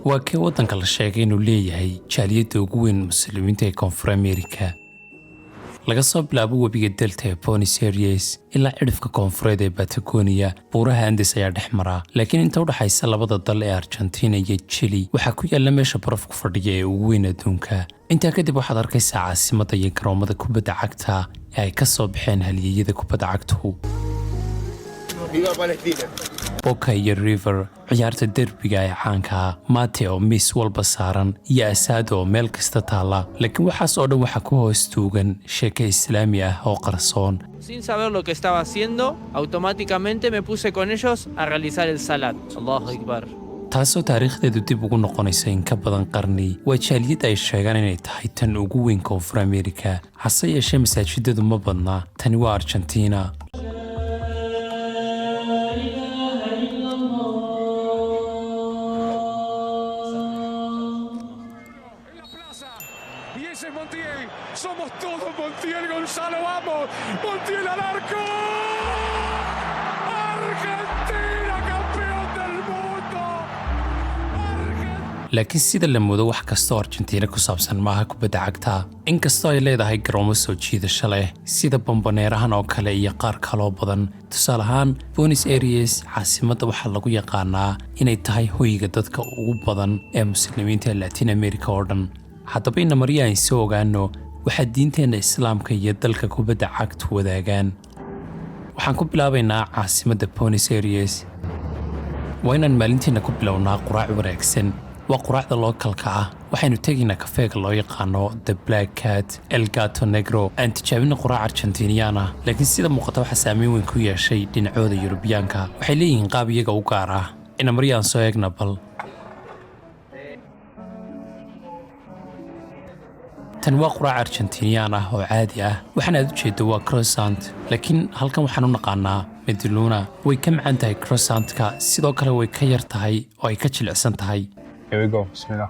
waa kee waddanka la sheegay inuu leeyahay jaaliyadda ugu weyn muslimiinta ee koonfur Ameerika. laga soo bilaabo webiga Delta ee Buenos Aires ilaa cidhifka koonfureed ee Patagonia, buuraha Andes ayaa dhex mara. Laakiin inta u dhaxaysa labada dal ee Argentina iyo Chile waxaa ku yaalla meesha barafku fadhiya ee ugu weyn adduunka. Intaa kadib waxaad arkaysaa caasimadda iyo garoomada kubadda cagta ee ay ka soo baxeen halyeeyada kubadda cagtu. Viva Palestina. Boca iyo River, ciyaarta derbiga ee caanka, Mate oo miis walba saaran, iyo Asado oo meel kasta taala. Laakiin waxaas oo dhan waxaa ku hoos tuugan sheeko islaami ah oo qarsoon. Sin saber lo que estaba haciendo, automáticamente me puse con ellos a realizar el salat. Allahu Akbar. taasoo taariikhdeedu dib ugu noqonaysa in ka badan qarni. waa jaaliyad ay sheegaan inay tahay tan ugu weyn koonfur Ameerika. hase yeeshee masaajidadu ma badna. tani waa Argentina. Y ese es Montiel, somos todos Montiel, Gonzalo, vamos, Montiel al arco, Argentina campeón del mundo, laakiin sida la moodo wax kastoo Argentina ku saabsan maaha kubadda cagta. inkastoo ay leedahay garoomo soo jiidasho leh sida Bomboneerahan oo kale iyo qaar kaloo badan. tusaale ahaan Buenos Aires caasimadda waxaa lagu yaqaanaa inay tahay hoyga dadka ugu badan ee muslimiinta Latin America oo dhan. haddaba ina Maria ay soo ogaano waxaa diinteena islaamka iyo dalka kubadda cagtu wadaagaan. waxaan ku bilaabaynaa caasimadda Buenos Aires. waa inaan maalintiina ku bilownaa quraac wanaagsan. waa quraacda lookalka ah. waxaynu tegaynaa kafeega loo yaqaano The Black Cat, El Gato Negro. aan tijaabina quraac Argentinian ah, laakiin sida muuqata waxaa saameyn weyn ku yeeshay dhinacooda Yurubiyaanka. waxay leeyihiin qaab iyaga u gaar ah. ina Maria aan soo eegna bal. tan waa quraac Argentinian ah oo caadi ah. waxaan aad u jeedo waa croissant, laakiin halkan waxaan u naqaanaa meduluna. way ka macaan tahay croissantka, sidoo kale way ka yar tahay oo ay ka jilicsan tahay. Here we go. Bismillah.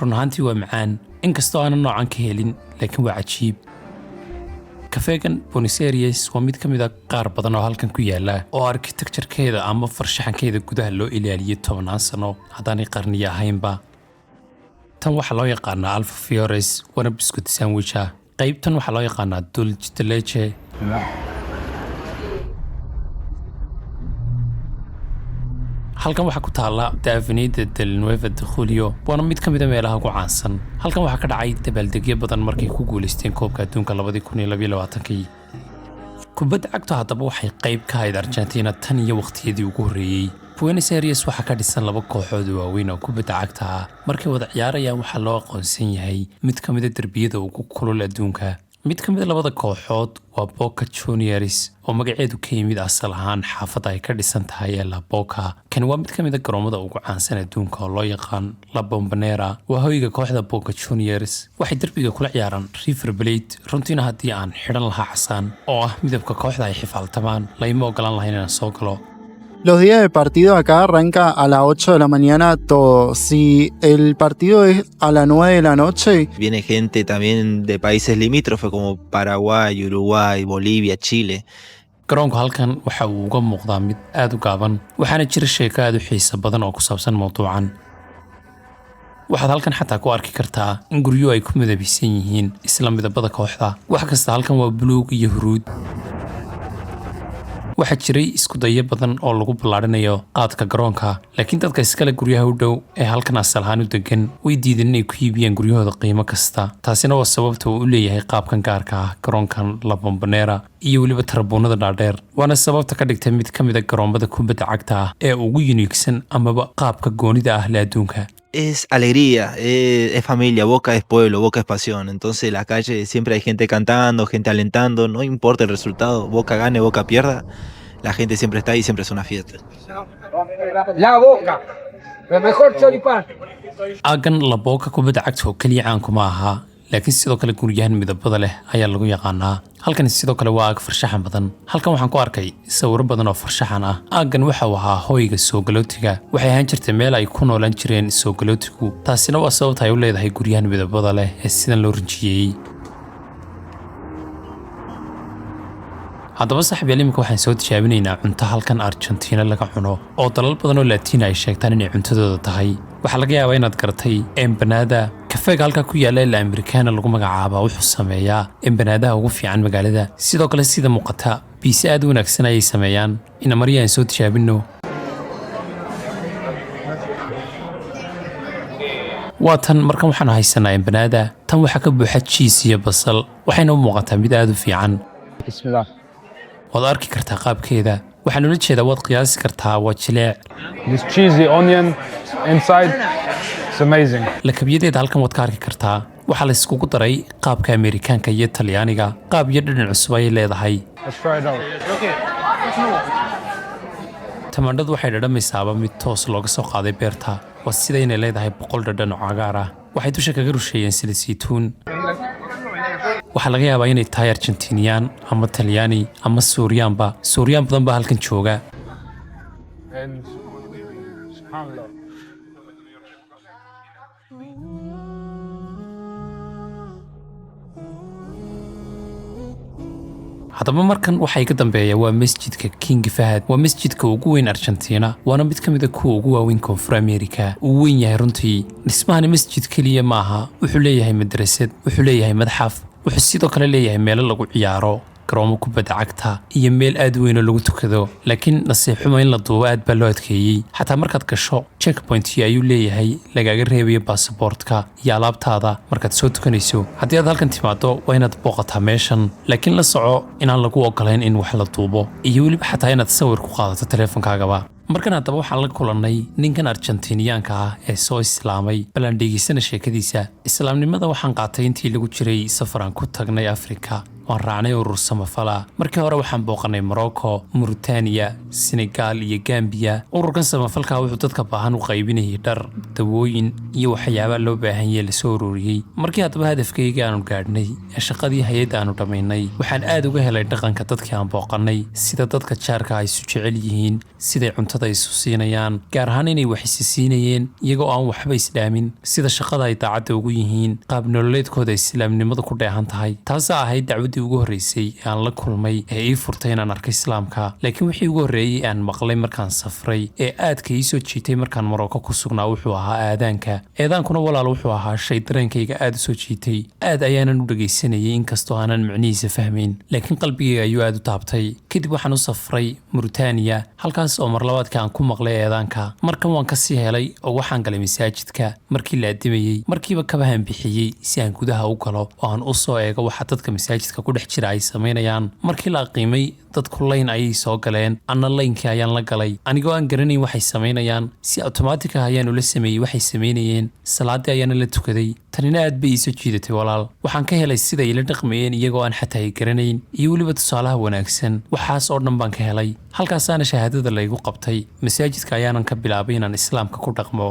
run ahaantii waa macaan, inkastoo aanan noocan ka helin, laakiin waa cajiib. kafeegan Buenos Aires waa mid ka mid a qaar badan oo halkan ku yaala oo architecture-keeda ama farshaxankeeda gudaha loo ilaaliyay 10 sano haddaanay qarniyo ahaynba. tan waxaa loo yaqaanaa Alfa Fiores, waana biscuit sandwich ah. qaybtan waxaa loo yaqaanaa dulce de leche. Bismillah. halkan waxaa ku taalla The Avenida del Nuevo de Julio, waana mid ka mid a meelaha ugu caansan. halkan waxaa ka dhacay dabaaldegyo badan markay ku guulaysteen koobka adduunka 2022. kubadda cagtu haddaba waxay qayb ka ahayd Argentina tan iyo waqtiyadii ugu horreeyey. Buenos Aires waxaa ka dhisan 2 kooxood waaweyn oo kubadda cagta ah. markay wada ciyaarayaan waxaa loo aqoonsan yahay mid ka mid a derbiyada ugu kulul adduunka. mid ka mid a 2 kooxood waa Boca Juniors oo magaceedu ka yimid asal ahaan xaafadda ay ka dhisan tahay ee La Boca. kan waa mid ka mid a garoomada ugu caansan adduunka oo loo yaqaan La Bombonera. waa hoyga kooxda Boca Juniors. waxay derbiga kula ciyaaraan River Plate. runtiina haddii aan xidhan lahaa casaan oo ah midabka kooxda ay xifaaltamaan, layma ogolaan lahayn inaan soo galo. Los días de partido acá arranca a las 8 de la mañana todo. Si el partido es a las 9 de la noche, Viene gente también de países limítrofes como Paraguay, Uruguay, Bolivia, Chile. garoonku halkan waxa uu uga muuqdaa mid aad u gaaban, waxaana jira sheeko aad u xiiso badan oo ku saabsan mawduucan. waxaad halkan xataa ku arki kartaa in guryo ay ku midabeysan yihiin isla midabada kooxda. wax kasta halkan waa buluug iyo huruud. waxaa jiray isku dayo badan oo lagu ballaarinayo qaadka garoonka, laakiin dadka iskale guryaha u dhow ee halkan asal ahaan u degan way diideen inay ku iibiyaan guryahooda qiimo kasta. taasina waa sababta uu u leeyahay qaabkan gaarka ah garoonkan La Bombonera iyo weliba tarabuunada dhaadheer. waana sababta ka dhigtay mid ka mid a garoomada kubadda cagta ah ee ugu uniigsan amaba qaabka goonida ah le adduunka. Es alegría, es familia, Boca es pueblo, Boca es pasión. Entonces en la calle siempre hay gente cantando, gente alentando, no importa el resultado, Boca gane, Boca pierda, la gente siempre está ahí, siempre es una fiesta. La Boca, el mejor choripán. aaggan La Boca kubadda cagta oo keliya caan kuma aha, laakiin sidoo kale guryahan midabada leh ayaa lagu yaqaanaa. halkan sidoo kale waa aag farshaxan badan. halkan waxaan ku arkay sawirro badan oo farshaxan ah. aaggan waxa uu ahaa hoyga soo galootiga. waxay ahaan jirtay meel ay ku noolaan jireen soo galootigu. taasina waa sababta ay u leedahay guryahan midabada leh ee sidan loo rinjiyeeyey. haddaba saaxiibayaal, iminka waxaan soo tijaabinaynaa cunto halkan Argentina laga cuno oo dalal badan oo Latin ay sheegtaan inay cuntadooda tahay. waxaa laga yaabaa inaad garatay empanada kafeega halkaa ku yaalla ilaa amerikaana lagu magacaabaa wuxuu sameeyaa empanadaha ugu fiican magaalada sidoo kale sida muuqata biise aad u wanaagsan ayay sameeyaan ina marya aan soo tijaabino waa tan markan waxaan haysanaa empanada tan waxaa ka buuxa jiis iyo basal waxayna u muuqataa mid aad u fiican بسم الله waad arki kartaa qaabkeeda waxaan ula jeedaa waad qiyaasi kartaa waa jileec This cheesy onion inside, it's amazing. lakabyadeeda halkan waad ka arki kartaa waxaa la iskugu daray qaabka Ameerikaanka iyo Talyaaniga qaab iyo dhinac cusub ay leedahay Let's try it out. tamaandhadu waxay dhadhamaysaaba mid toos looga soo qaaday beerta waa sida inay leedahay boqol dhadhan oo cagaar ah waxay dusha kaga rusheeyeen sida saytuun waxaa laga yaabaa inay tahay Argentinian ama Talyaani ama Suuriyaanba Suuriyaan badan baa halkan jooga And subhanallah. haddaba markan waxaa iga dambeeya waa masjidka King Fahad waa masjidka ugu weyn Argentina waana mid ka mid ah kuwa ugu waaweyn Koonfur Ameerika uu weyn yahay runtii dhismahani masjid kaliya maaha wuxuu leeyahay madrasad wuxuu leeyahay madxaf wuxuu sidoo kale leeyahay meelo lagu ciyaaro garoomo kubadda cagta iyo meel aad u weyn oo lagu tukado laakiin nasiib xumo in la duubo aad baa loo adkeeyey xataa markaad gasho checkpoint ayuu leeyahay lagaaga reebayo baasaboortka iyo alaabtaada markaad soo tukanayso haddii aad halkan timaado waa inaad booqataa meeshan laakiin la soco inaan lagu ogolayn in wax la duubo iyo weliba xataa inaad sawir ku qaadato teleefonkaagaba markan haddaba waxaan la kulannay ninkan Argentiniyaanka ah ee soo islaamay balan dhegeysana sheekadiisa islaamnimada waxaan qaatay intii lagu jiray safaraan ku tagnay Afrika waan raacnay urur samafala markii hore waxaan booqanay Morocco, Mauritania, Senegal iyo Gambia ururkan samafalka wuxuu dadka baahan u qaybinayay dhar dawooyin iyo waxyaabo loo baahan yahay la soo ururiyay markii haddaba hadafkayga aanu gaadhnay ee shaqadii hay'adda aanu dhamaynay waxaan aad uga helay dhaqanka dadkii aan booqanay sida dadka jaarka ay isu jecel yihiin sida cuntada isu siinayaan gaar ahaan inay wax is siinayeen iyagoo aan waxba isdhaamin sida shaqada ay daacadda ugu yihiin qaab nololeedkooda islaamnimadu ku dheehan tahay taas ahayd dacwadii ugu horeysay ee aan la kulmay ee ii furtay inaan arkay islaamka laakiin wixii ugu horeeyay aan maqlay markaan safray ee aadka ii soo jiitay markaan Morocco ku sugnaa wuxuu ahaa aadaankuna walaal wuxuu ahaa shay dareenkayga aad u soo jiitay aad ayaanan u dhageysanayay inkastoo aanan macnihiisa fahmayn laakiin qalbigayga ayuu aad u taabtay kadib waxaan u safray Mauritania halkaas oo mar labaadka aan ku maqlay aadaanka markan waan ka sii helay oo waxaan galay masaajidka markii la adimayay markiiba kabahan bixiyay si aan gudaha u galo oo aan u soo eego waxa dadka masaajidka ku dhex jira ay sameynayaan markii la qiimay dadku line ayay soo galeen anna linekii ayaan la galay anigoo aan garanayn waxay sameynayaan si automatic ah ayaan ula sameeyay waxay sameynayeen salaadii ayaan la tukaday tanina aad bay soo jiidatay walaal waxaan ka helay sida ay la dhaqmayeen iyagoo aan xataa garanayn iyo waliba tusaalaha wanaagsan waxaas oo dhan baan ka helay halkaasaana shahaadada la igu qabtay masaajidka ayaanan ka bilaabay inaan islaamka ku dhaqmo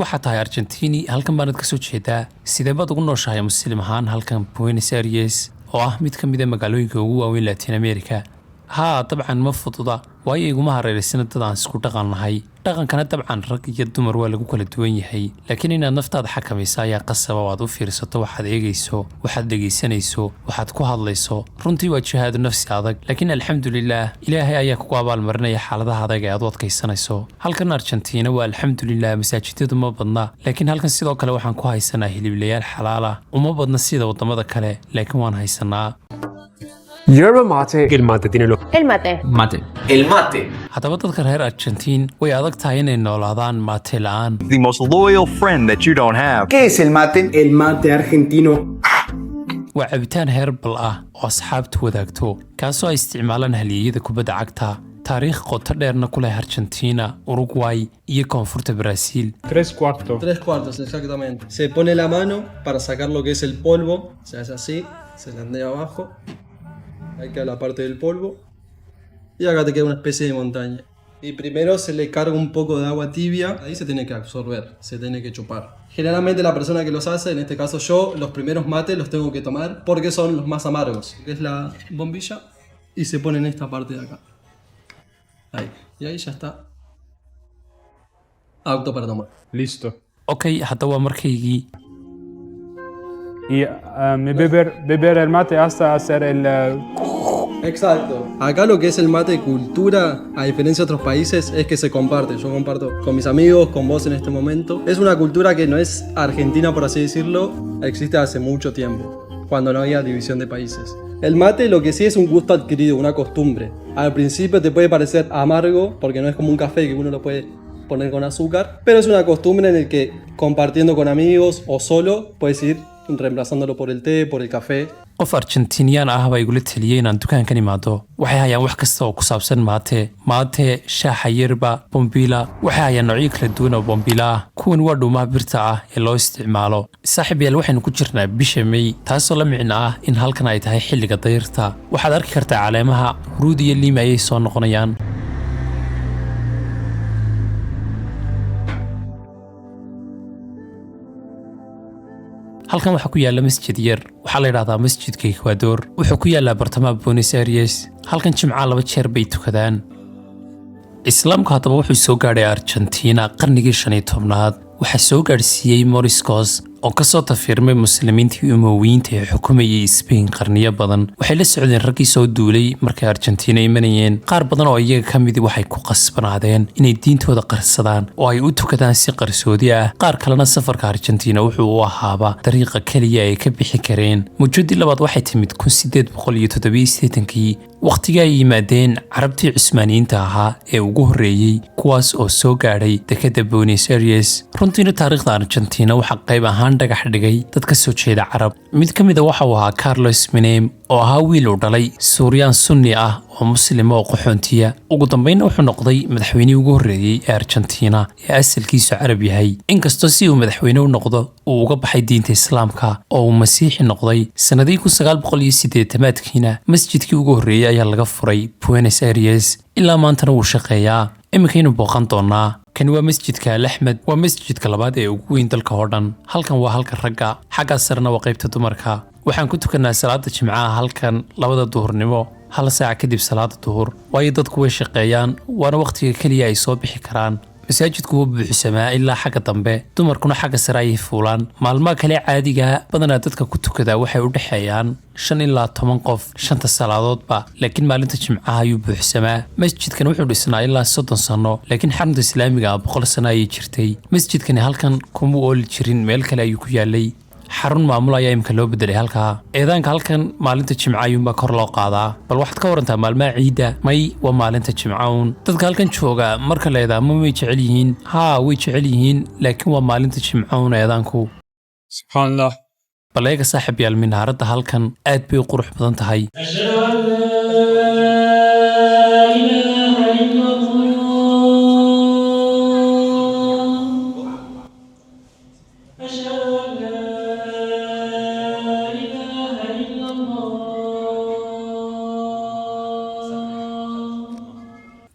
waxa tahay Argentini halkan baanad ka soo jeedaa sidee baad ugu nooshahay muslim ahaan halkan Buenos Aires oo ah mid ka mid ah magaalooyinka ugu waaweyn Latin America ها طبعا ما فضوضا waayo iguma hareeraysan dad aan isku dhaqan nahay dhaqankana dabcan rag iyo dumar waa lagu kala duwan yahay laakiin inaad naftaada xakamayso ayaa qasaba waad u fiirsato waxaad eegayso waxaad dhegaysanayso waxaad ku hadlayso runtii waa jihaad nafsi adag laakiin alxamdulillaah ilaahay ayaa kugu abaalmarinaya xaaladaha adag ee aad u adkaysanayso halkan Argentina waa alxamdulillaah masaajidadu ma badna laakiin halkan sidoo kale waxaan ku haysanaa hiliblayaal xalaal ah uma badna sida wadamada kale laakiin waan haysanaa Yerba mate. El mate tiene lo. El mate. Mate. El mate. haddaba dadka reer Argentina way adag tahay inay noolaadaan mate la'aan The most loyal friend that you don't have. ¿Qué es el mate? El mate argentino. waa cabitaan herbal ah oo asxaabtu wadaagto kaasoo ay isticmaalaan halyeeyada kubadda cagta taariikh qoto dheerna ku leh Argentina, Uruguay iyo koonfurta Brazil. 3/4. 3/4, exactamente. Se pone la mano para sacar lo que es el polvo, se hace así, se landea abajo. Ahí queda la parte del polvo. Y acá te queda una especie de montaña. Y primero se le carga un poco de agua tibia. Ahí se tiene que absorber, se tiene que chupar. Generalmente la persona que los hace, en este caso yo, los primeros mates los tengo que tomar porque son los más amargos. Que es la bombilla y se pone en esta parte de acá. Ahí. Y ahí ya está. Apto para tomar. Listo. Okay, hadda waa markaygii Y beber el mate hasta hacer Exacto. Acá lo que es el mate cultura, a diferencia de otros países, es que se comparte. Yo comparto con mis amigos, con vos en este momento. Es una cultura que no es argentina, por así decirlo, existe hace mucho tiempo, cuando no había división de países. El mate lo que sí es un gusto adquirido, una costumbre. Al principio te puede parecer amargo, porque no es como un café que uno lo puede poner con azúcar, pero es una costumbre en el que compartiendo con amigos o solo puedes ir reemplazándolo por el té, por el café. qof Argentinian ah baa igula taliyay inaan dukaankan imaado waxay hayaan wax kasta oo ku saabsan maate shaaha yerba bombila waxay hayaan noocyo kala duwan oo bombila ah kuwan waa dhuumaha birta ah ee loo isticmaalo saaxiibayaal waxaynu ku jirnaa bisha May taasoo la micno ah in halkan ay tahay xilliga dayrta waxaad arki kartaa caleemaha huruud iyo liima ay soo noqonayaan halkan waxa ku yaala masjid yar waxa la yiraahdaa masjidka Ecuador wuxuu ku yaala bartamaha Buenos Aires halkan jimcaha 2 jeer bay tukadaan islaamku hadaba wuxuu soo gaaray Argentina qarnigii 15aad waxa soo gaarsiiyay Moriscos oo ka soo tafirmay muslimiintii Umayyadeed ee xukumayay Spain qarniyo badan waxay la socdeen raggii soo duulay markay Argentina imanayeen qaar badan oo iyaga kamid waxay ku qasbanaadeen inay diintooda qarsadaan oo ay u tukadaan si qarsoodi ah qaar kalena safarka Argentina wuxuu u ahaaba dariiqa kaliya ay ka bixi kareen mujaddi labaad waxay timid 1887 waqtiga ay yimaadeen carabtii Cusmaaniyiinta ahaa ee ugu horeeyay kuwaas oo soo gaaray dekada Buenos Aires runtii taariikhda Argentina waxa qayb ahaan dhagax dhigay dad ka soo jeeda Carab mid kamid ah waxa uu ahaa Carlos Menem oo ahaa wiil u dhalay Suuriyan Sunni ah oo muslim oo qaxoontiya ugu dambeyn wuxuu noqday madaxweynihii ugu horeeyay ee Argentina ee asalkiisu Carab yahay inkastoo si uu madaxweyne u noqdo uu uga baxay diinta Islaamka oo uu Masiixi noqday sanadii 1980kiina masjidkii ugu horeeyay ayaa laga furay Buenos Aires ilaa maantana uu shaqeeyaa imikaynu booqan doonaa kan waa masjidka Al-Ahmad waa masjidka labaad ee ugu weyn dalka oo dhan halkan waa halka ragga xagga sarna waa qaybta dumarka waxaan ku tukanaa salaada jimcaha halkan 2 duhurnimo hal saac kadib salaada duhur way dadku way shaqeeyaan waana waqtiga kaliya ay soo bixi karaan masaajidku wuu buuxsamaa ilaa xagga dambe dumarkuna xagga sare ay fuulaan maalmaha kale caadiga badanaa dadka ku tukada waxay u dhaxeeyaan 5 ilaa 10 qof shanta salaadoodba laakiin maalinta jimcaha ayuu buuxsamaa masjidkan wuxuu dhisnaa ilaa 30 sano laakiin xarunta islaamiga 100 sano ay jirtay masjidkani halkan kuma ooli jirin meel kale ayuu ku yaalay xarun maamul ayaa imka loo bedelay halka eedaanka halkan maalinta jimcaha kor loo qaadaa bal waxaad ka warantaa maalmaha ciida may waa maalinta jimcaha dadka halkan jooga marka leedahay ma way jecel yihiin way jecel yihiin laakiin waa maalinta jimcaha eedaanku subhanallah bal eega saaxiibayaal minaaradda halkan aad bay u qurux badan tahay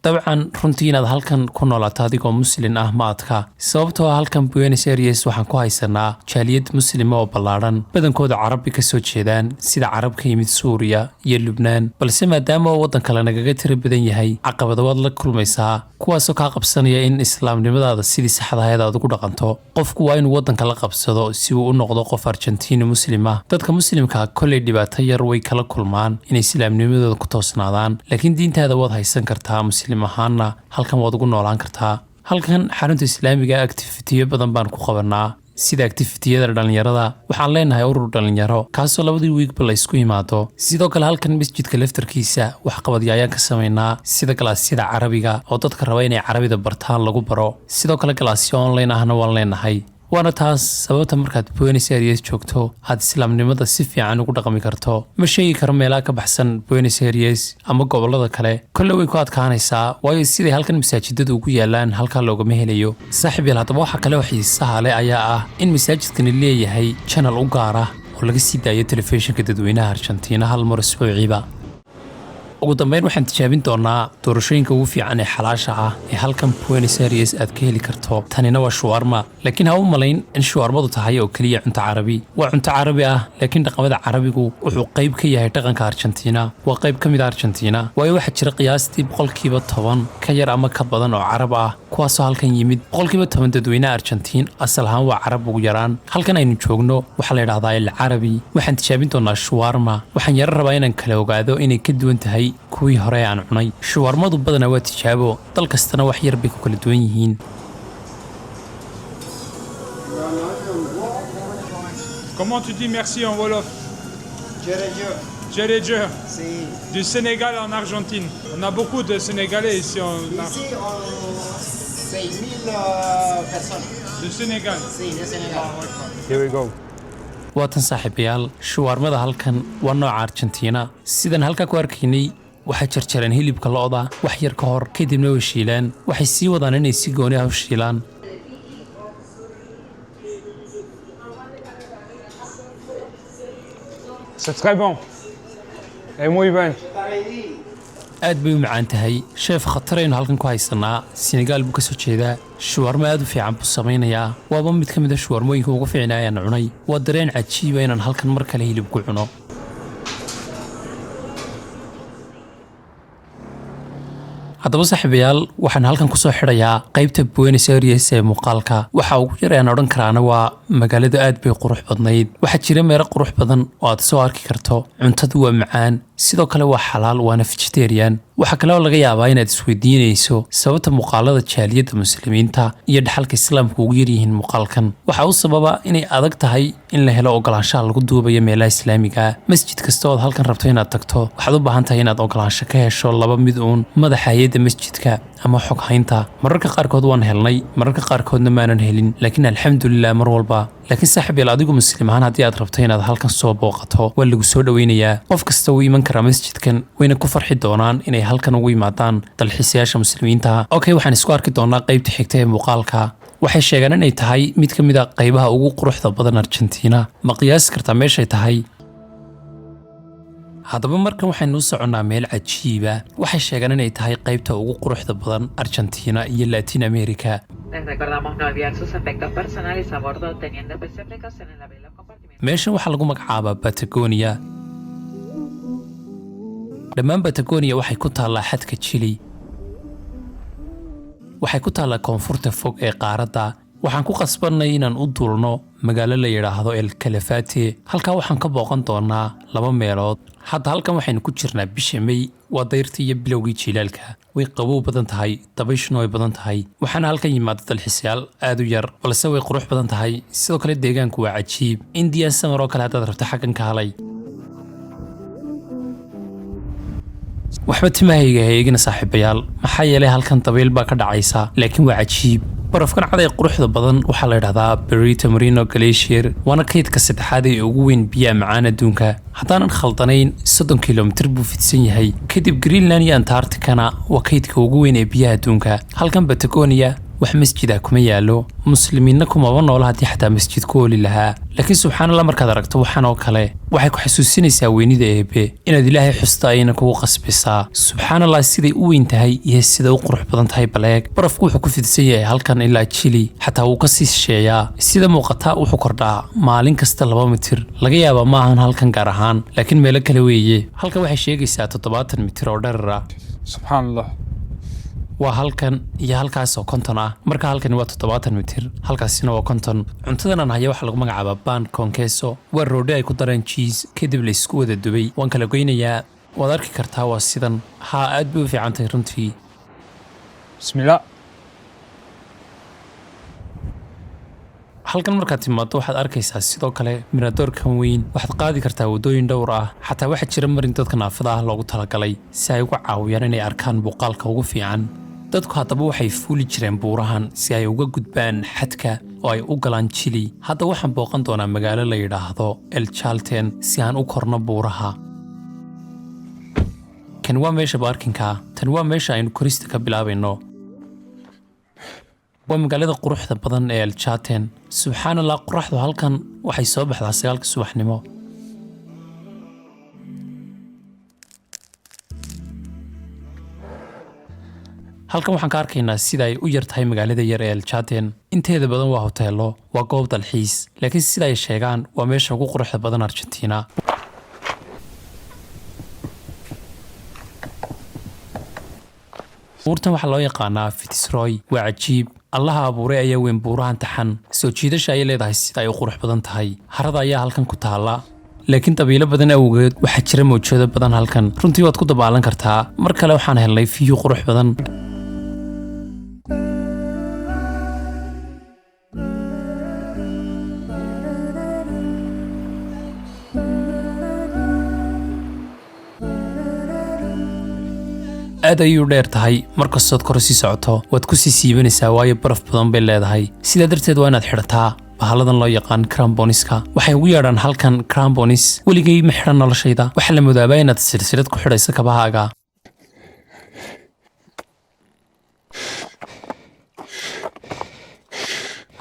طبعا runtii inaad halkan ku noolaato adigoo muslim ah maadka sababtoo halkan Buenos Aires waxaan ku haysanaa jaaliyad muslim oo ballaaran badankooda Carabi ka soo jeedaan sida Carab ka yimid Suuriya iyo Lubnaan balse maadaama wadan kale nagaga tiro badan yahay caqabado wad la kulmaysaa kuwaasoo ka qabsanaya in islaamnimadaada sidii saxda ahayd aad ugu dhaqanto qofku waa inuu wadanka la qabsado si uu u noqdo qof Argentine muslim ah dadka muslimka kulay dhibaato yar way kala kulmaan inay islaamnimadooda ku toosnaadaan laakiin diintaada wad haysan kartaa ahaana halkan waad ugu noolaan kartaa halkan xarunta islaamiga activity badan baan ku qabanaa sida activity-yada dhalinyarada waxaan leenahay urur dhalinyaro kaasoo 2 weekba la isku yimaado sidoo kale halkan masjidka laftarkiisa wax qabadyo ayaan ka sameynaa sida galaasyada Carabiga oo dadka raba inay Carabida bartaan lagu baro sidoo kale galaasyo online ahna waan leenahay waana taas sababta markaad Buenos Aires joogto aad islaamnimada si fiican ugu dhaqmi karto ma sheegi karo meelaha ka baxsan Buenos Aires ama gobolada kale kullu way ku adkaanaysaa waayo sidii halkan masaajidadu ugu yaalaan halka loogama helayo saaxiibayaal hadaba waxa kale oo xiisaha leh ayaa ah in masaajidkani leeyahay channel u gaar ah oo laga sii daayo telefishinka dadweynaha Argentina hal mar isbuuciiba ugu dambeyn waxaan tijaabin doonaa doorashooyinka ugu fiican ee xalaasha ah ee halkan Buenos Aires aad ka heli karto. Tanina waa shawarma, laakiin ha u malayn in shawarmadu tahay oo kaliya cunto carabi. Waa cunto carabi ah, laakiin dhaqamada carabigu wuxuu qayb ka yahay dhaqanka Argentina. Waa qayb ka mid ah Argentina. Waayo waxaa jira qiyaastii 10% ka yar ama ka badan oo carab ah kuwaasoo halkan yimid. 10% dadweynaha Argentina asal ahaan waa carab ugu yaraan. Halkan aynu joogno waxaa la yiraahdaa il carabi. Waxaan tijaabin doonaa shawarma. Waxaan yar rabaa inaan kala ogaado inay ka duwan tahay kuwii hore aan cunay. shawarmadu badanaa waa tijaabo, dal kastana wax yar bay ku kala duwan yihiin. Comment tu dis merci en Wolof? Djeredje. Du Sénégal en Argentine. On a beaucoup de Sénégalais ici en Argentine. Ici, on 6,000 personnes. Du Sénégal. Sí, de Senegal. Here we go. Waatan saaxiibayaal, shawarmada halkan waa nooca Argentina. Sidan halka ku arkaynay waxay jarjareen hilibka lo'da wax yar ka hor, kadibna way shiilaan. Waxay sii wadaan inay si gooni ah u shiilaan. C'est très bon. Et muy bien. aad bay u macaan tahay. Sheef khataraynu halkan ku haysanaa. Senegal buu ka soo jeedaa. shawarma aad u fiican buu samaynayaa. Waaba mid ka mid ah shawarmooyinka ugu fiican ee aan cunay. Waa dareen cajiib ah inaan halkan mar kale hilib ku cuno. haddaba saaxiibayaal, waxaan halkan ku soo xidhayaa qaybta Buenos Aires ee muuqaalka. Waxa ugu yar ee aan odhan karaana waa magaalada aad bay qurux badnayd. Waxaa jira meelo qurux badan oo aad soo arki karto. Cuntadu waa macaan, sidoo kale waa xalaal, waana vegetarian. waxa kale oo laga yaabaa inaad isweydiinayso sababta muuqaalada jaaliyadda muslimiinta iyo dhaxalka islaamka ugu yar yihiin muuqaalkan. waxa uu sababa inay adag tahay in la helo ogolaanshaha lagu duubayo meelaha islaamiga ah. masjid kasta oo halkan rabto inaad tagto, waxaad u baahan tahay inaad ogolaansho ka hesho laba mid uun, madaxa hay'adda masjidka ama xog haynta. mararka qaarkood waan helnay, mararka qaarkoodna maanan helin, laakiin alxamdulillah mar walba. laakiin saaxiibayaal, adigu muslim ahaan haddii aad rabto inaad halkan soo booqato, waa lagu soo dhaweynayaa. qof kasta wuu iman karaa masjidkan, wayna ku farxi doonaan inay halkan ugu yimaadaan dalxiisayaasha muslimiinta. okay, waxaan isku arki doonaa qaybta xigta ee muuqaalka. waxay sheegaan inay tahay mid ka mid ah qaybaha ugu quruxda badan Argentina. ma qiyaasi kartaa meeshay tahay? haddaba markan waxaynu u soconnaa meel cajiiba. waxay sheegaan inay tahay qaybta ugu quruxda badan Argentina iyo Latin America. Les recordamos no olvidar sus efectos personales a bordo teniendo especial precaución en abrir los compartimentos. meeshan waxaa lagu magacaabaa Patagonia. dhammaan Patagonia waxay ku taallaa xadka Chile. waxay ku taallaa koonfurta fog ee qaaradda. waxaan ku qasbanay inaan u duulno magaalo la yiraahdo El Calafate. halkaa waxaan ka booqan doonaa 2 meelood. hadda halkan waxaynu ku jirnaa bisha May, waa dayrtii iyo bilowgii jilaalka. way qabow badan tahay, dabayshuna way badan tahay. waxaana halkan yimaada dalxiisayaal aad u yar, balse way qurux badan tahay. sidoo kale deegaanku waa cajiib. Indian Summer oo kale haddaad rabto xaggan ka halay. waxba timahayga heegina saaxiibayaal, maxaa yeelay halkan dabayl baa ka dhacaysa, laakiin waa cajiib. barafkan cad ee quruxda badan waxaa la yidhaahdaa Perito Moreno Glacier, waana kaydka saddexaad ee ugu weyn biyaha macaan adduunka. haddaanan khaldanayn 30 kilomitir buu fidsan yahay. kadib Greenland iyo Antarctica-na waa kaydka ugu weyn ee biyaha adduunka. halkan Patagonia wax masjid ah kuma yaalo, muslimiinna kumaba noola haddii xataa masjid ku ooli lahaa. laakiin subxaanallah, markaad aragto waxaan oo kale, waxay ku xasuusinaysaa weynida eebe, inaad ilaahay xusta ayna kugu qasbisaa. subxaanallah, siday u weyn tahay iyo sida u qurux badan tahay baleeg. barafku wuxuu ku fidsan yahay halkan ilaa Chile, xataa wuu ka sii shisheeyaa. sida muuqata wuxuu kordhaa maalin kasta 2 mitir. laga yaabaa ma ahan halkan gaar ahaan, laakiin meelo kale weeye. halkan waxay sheegaysaa 70 mitir oo dherer ah. Subhanallah. waa halkan iyo halkaas oo 50 ah. marka halkani waa 70 mitir, halkaasina waa 50. cuntadan aan hayo waxaa lagu magacaabaa pan con queso. waa roodhi ay ku dareen cheese, kadib la isku wada dubay. waan kala goynayaa, waad arki kartaa waa sidan. haa, aad bay u fiican tahay runtii. Bismillah. halkan markaad timaado waxaad arkaysaa sidoo kale miradoorkan weyn. waxaad qaadi kartaa wadooyin dhowr ah. xataa waxaa jira marin dadka naafada ah loogu talagalay si ay uga caawiyaan inay arkaan muuqaalka ugu fiican. dadku haddaba waxay fuuli jireen buurahan si ay uga gudbaan xadka oo ay u galaan Chile. hadda waxaan booqan doonaa magaalo la yidhaahdo El Chalten si aan u korno buuraha. kan waa meesha baarkinka. tan waa meesha aynu korista ka bilaabayno. waa magaalada quruxda badan ee El Chalten. subxaanallah, qoraxdu halkan waxay soo baxdaa 9 subaxnimo. halkan waxaan ka arkaynaa sida ay u yar tahay magaalada yar ee El Chaten. inteeda badan waa hoteelo, waa goob dalxiis, laakiin sida ay sheegaan waa meesha ugu quruxda badan Argentina. buurtan waxaa loo yaqaanaa Fitzroy, waa cajiib. allaha abuuray ayaa weyn buurahan taxan, soo jiidasha ay leedahay sida ay u qurux badan tahay. harada ayaa halkan ku taala, laakiin dabiilo badan awgeed waxaa jira mawjado badan halkan. runtii waad ku dabaalan kartaa. mar kale waxaan helnay fiyo qurux badan. aad ayuu dheer tahay. markastood kor sii socoto waad ku sii siibanaysaa waayo baraf badan bay leedahay. sidaa darteed waa inaad xidhataa bahaladan loo yaqaan cramponiska. waxay ugu yeedhaan halkan cramponis. weligay ma xidhan noloshayda. waxaa la moodaabaa inaad silsilad ku xidhayso kabahaaga.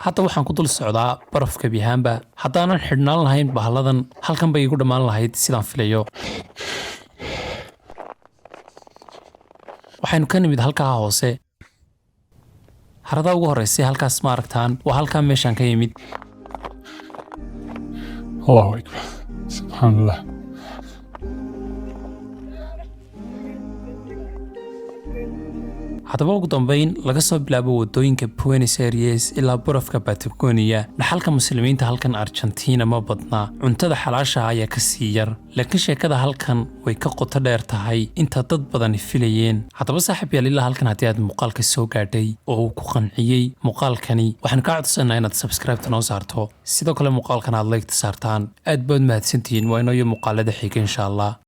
hadda waxaan ku dul socdaa barafka biyahaanba. haddaanan xidhnaan lahayn bahaladan halkan bay igu dhammaan lahayd sidaan filayo. waxaynu ka nimid halkaa hoose. harada ugu horeysay halkaas ma aragtaan, waa halkaa meeshaan ka yimid. Allahu Akbar. Subhanallah. haddaba ugu dambayn laga soo bilaabo wadooyinka Buenos Aires ilaa barafka Patagonia, dhaxalka muslimiinta halkan Argentina ma badna. cuntada xalaasha ayaa ka sii yar, laakiin sheekada halkan way ka qoto dheer tahay inta dad badan filayeen. haddaba saaxiib yaal ilaa halkan haddii aad muuqaalka soo gaadhay oo uu ku qanciyey muuqaalkani, waxaan kaa codsanaa inaad subscribe noo saarto, sidoo kale muuqaalkan aad like saartaan. aad baad mahadsantihiin. waa inoo iyo muuqaalada xiga insha Allah.